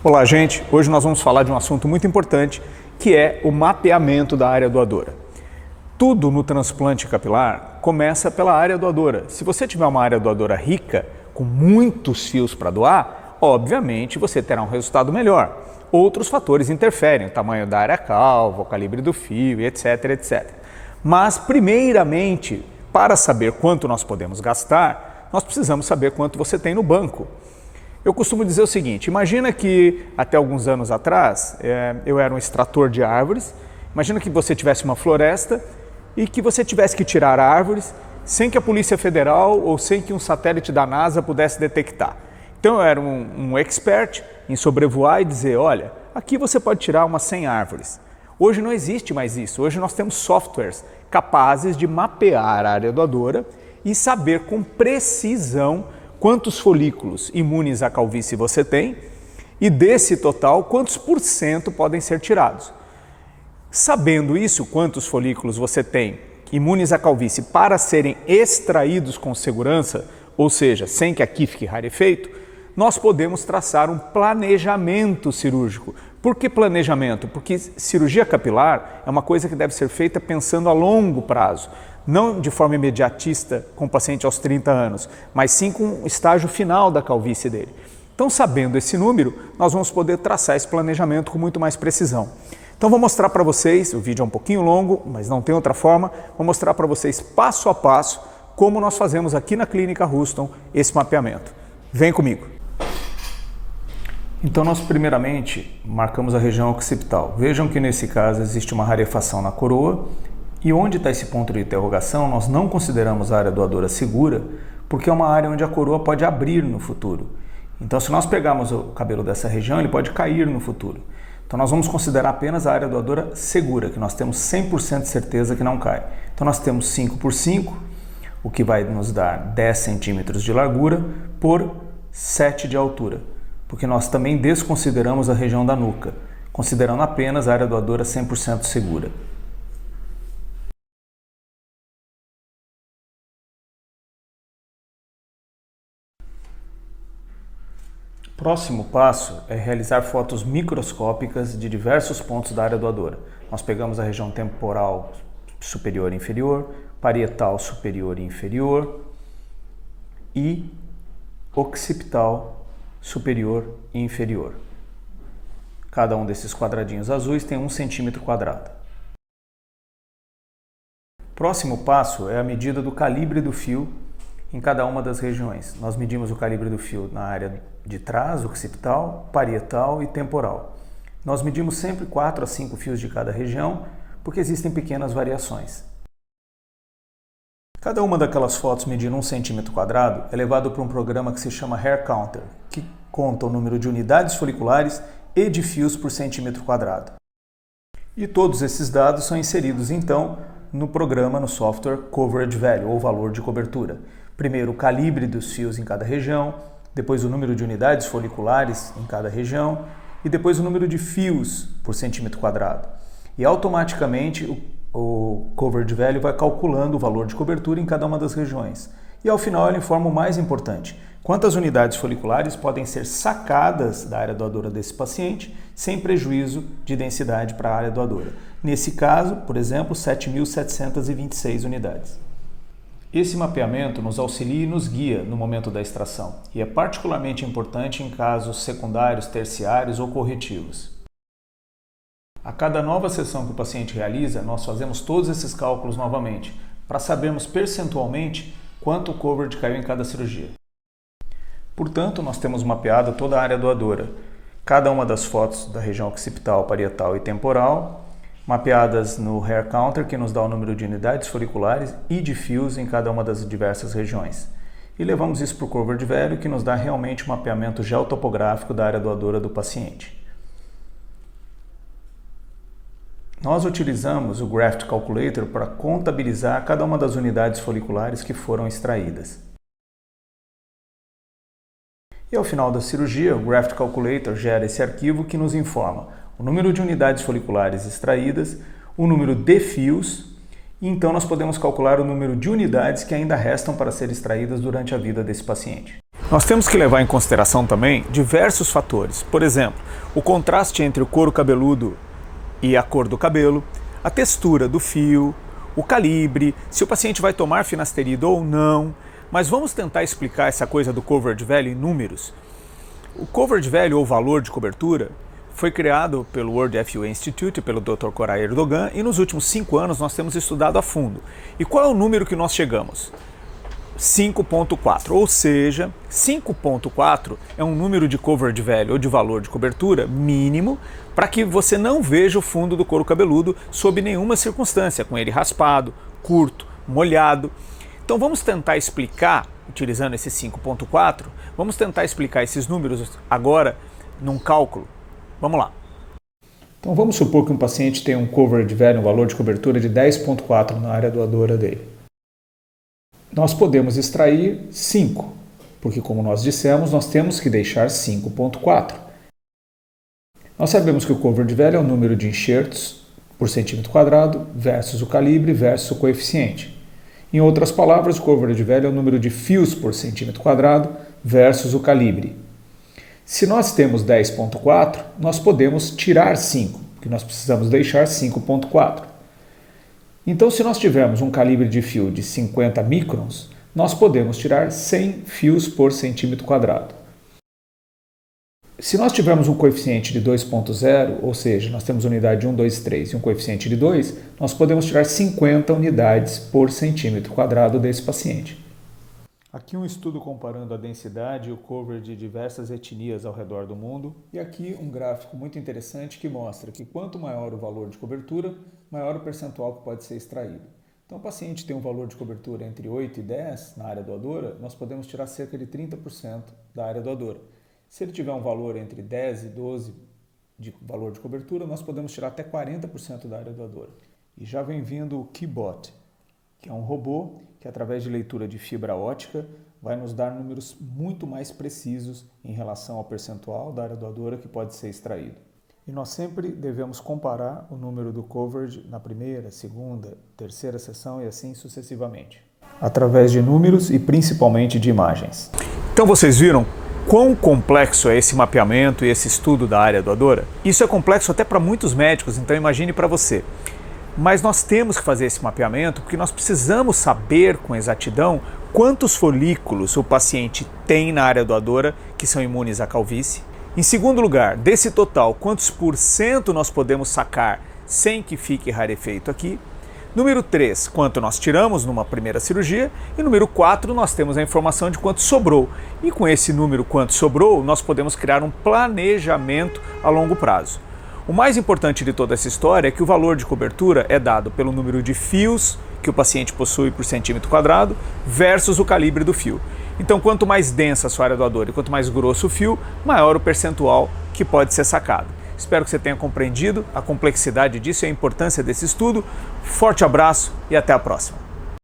Olá, gente! Hoje nós vamos falar de um assunto muito importante, que é o mapeamento da área doadora. Tudo no transplante capilar começa pela área doadora. Se você tiver uma área doadora rica, com muitos fios para doar, obviamente você terá um resultado melhor. Outros fatores interferem, o tamanho da área calva, o calibre do fio, etc, etc. Mas, primeiramente, para saber quanto nós podemos gastar, nós precisamos saber quanto você tem no banco. Eu costumo dizer o seguinte, imagina que até alguns anos atrás eu era um extrator de árvores, imagina que você tivesse uma floresta e que você tivesse que tirar árvores sem que a Polícia Federal ou sem que um satélite da NASA pudesse detectar. Então eu era um expert em sobrevoar e dizer, olha, aqui você pode tirar umas 100 árvores. Hoje não existe mais isso, hoje nós temos softwares capazes de mapear a área doadora e saber com precisão quantos folículos imunes à calvície você tem e desse total, quantos % podem ser tirados. Sabendo isso, quantos folículos você tem imunes à calvície para serem extraídos com segurança, ou seja, sem que aqui fique rarefeito, nós podemos traçar um planejamento cirúrgico. Por que planejamento? Porque cirurgia capilar é uma coisa que deve ser feita pensando a longo prazo. Não de forma imediatista com o paciente aos 30 anos, mas sim com o estágio final da calvície dele. Então, sabendo esse número, nós vamos poder traçar esse planejamento com muito mais precisão. Então, vou mostrar para vocês, o vídeo é um pouquinho longo, mas não tem outra forma, vou mostrar para vocês passo a passo como nós fazemos aqui na Clínica Houston esse mapeamento. Vem comigo! Então, nós primeiramente marcamos a região occipital. Vejam que nesse caso existe uma rarefação na coroa. E onde está esse ponto de interrogação, nós não consideramos a área doadora segura, porque é uma área onde a coroa pode abrir no futuro. Então, se nós pegarmos o cabelo dessa região, ele pode cair no futuro. Então, nós vamos considerar apenas a área doadora segura, que nós temos 100% de certeza que não cai. Então, nós temos 5 por 5, o que vai nos dar 10 centímetros de largura por 7 de altura, porque nós também desconsideramos a região da nuca, considerando apenas a área doadora 100% segura. Próximo passo é realizar fotos microscópicas de diversos pontos da área doadora. Nós pegamos a região temporal superior e inferior, parietal superior e inferior e occipital superior e inferior. Cada um desses quadradinhos azuis tem 1 centímetro quadrado. Próximo passo é a medida do calibre do fio em cada uma das regiões. Nós medimos o calibre do fio na área de trás, occipital, parietal e temporal. Nós medimos sempre 4 a 5 fios de cada região, porque existem pequenas variações. Cada uma daquelas fotos medindo 1 centímetro quadrado é levado para um programa que se chama Hair Counter, que conta o número de unidades foliculares e de fios por centímetro quadrado. E todos esses dados são inseridos, então, no programa, no software Coverage Value, ou valor de cobertura. Primeiro o calibre dos fios em cada região, depois o número de unidades foliculares em cada região e depois o número de fios por centímetro quadrado. E automaticamente o Coverage Value vai calculando o valor de cobertura em cada uma das regiões. E ao final ele informa o mais importante, quantas unidades foliculares podem ser sacadas da área doadora desse paciente sem prejuízo de densidade para a área doadora. Nesse caso, por exemplo, 7.726 unidades. Esse mapeamento nos auxilia e nos guia no momento da extração e é particularmente importante em casos secundários, terciários ou corretivos. A cada nova sessão que o paciente realiza, nós fazemos todos esses cálculos novamente para sabermos percentualmente quanto o coverage caiu em cada cirurgia. Portanto, nós temos mapeado toda a área doadora, cada uma das fotos da região occipital, parietal e temporal, mapeadas no Hair Counter, que nos dá o número de unidades foliculares e de fios em cada uma das diversas regiões. E levamos isso para o Coverage Value, que nos dá realmente um mapeamento geotopográfico da área doadora do paciente. Nós utilizamos o Graft Calculator para contabilizar cada uma das unidades foliculares que foram extraídas. E ao final da cirurgia, o Graft Calculator gera esse arquivo que nos informa o número de unidades foliculares extraídas, o número de fios, e então nós podemos calcular o número de unidades que ainda restam para ser extraídas durante a vida desse paciente. Nós temos que levar em consideração também diversos fatores. Por exemplo, o contraste entre o couro cabeludo e a cor do cabelo, a textura do fio, o calibre, se o paciente vai tomar finasterida ou não. Mas vamos tentar explicar essa coisa do coverage value em números. O coverage value, ou valor de cobertura, foi criado pelo World FUA Institute, pelo Dr. Koray Erdogan, e nos últimos 5 anos nós temos estudado a fundo. E qual é o número que nós chegamos? 5.4, ou seja, 5.4 é um número de coverage value, ou de valor de cobertura, mínimo, para que você não veja o fundo do couro cabeludo sob nenhuma circunstância, com ele raspado, curto, molhado. Então vamos tentar explicar, utilizando esse 5.4, vamos tentar explicar esses números agora num cálculo. Vamos lá. Então vamos supor que um paciente tem um coverage value, um valor de cobertura de 10.4 na área doadora dele. Nós podemos extrair 5, porque como nós dissemos, nós temos que deixar 5.4. Nós sabemos que o coverage value é o número de enxertos por centímetro quadrado versus o calibre versus o coeficiente. Em outras palavras, o coverage value é o número de fios por centímetro quadrado versus o calibre. Se nós temos 10.4, nós podemos tirar 5, porque nós precisamos deixar 5.4. Então, se nós tivermos um calibre de fio de 50 microns, nós podemos tirar 100 fios por centímetro quadrado. Se nós tivermos um coeficiente de 2.0, ou seja, nós temos unidade de 1, 2, 3 e um coeficiente de 2, nós podemos tirar 50 unidades por centímetro quadrado desse paciente. Aqui um estudo comparando a densidade e o cover de diversas etnias ao redor do mundo. E aqui um gráfico muito interessante que mostra que quanto maior o valor de cobertura, maior o percentual que pode ser extraído. Então, o paciente tem um valor de cobertura entre 8 e 10 na área doadora, nós podemos tirar cerca de 30% da área doadora. Se ele tiver um valor entre 10 e 12 de valor de cobertura, nós podemos tirar até 40% da área doadora. E já vem vindo o Keybot, que é um robô que, através de leitura de fibra ótica, vai nos dar números muito mais precisos em relação ao percentual da área doadora que pode ser extraído. E nós sempre devemos comparar o número do coverage na primeira, segunda, terceira sessão e assim sucessivamente, através de números e principalmente de imagens. Então vocês viram quão complexo é esse mapeamento e esse estudo da área doadora? Isso é complexo até para muitos médicos, então imagine para você. Mas nós temos que fazer esse mapeamento porque nós precisamos saber com exatidão quantos folículos o paciente tem na área doadora que são imunes à calvície. Em segundo lugar, desse total, quantos por cento nós podemos sacar sem que fique rarefeito aqui. Número 3, quanto nós tiramos numa primeira cirurgia. E número 4, nós temos a informação de quanto sobrou. E com esse número quanto sobrou, nós podemos criar um planejamento a longo prazo. O mais importante de toda essa história é que o valor de cobertura é dado pelo número de fios que o paciente possui por centímetro quadrado versus o calibre do fio. Então, quanto mais densa a sua área doadora e quanto mais grosso o fio, maior o percentual que pode ser sacado. Espero que você tenha compreendido a complexidade disso e a importância desse estudo. Forte abraço e até a próxima.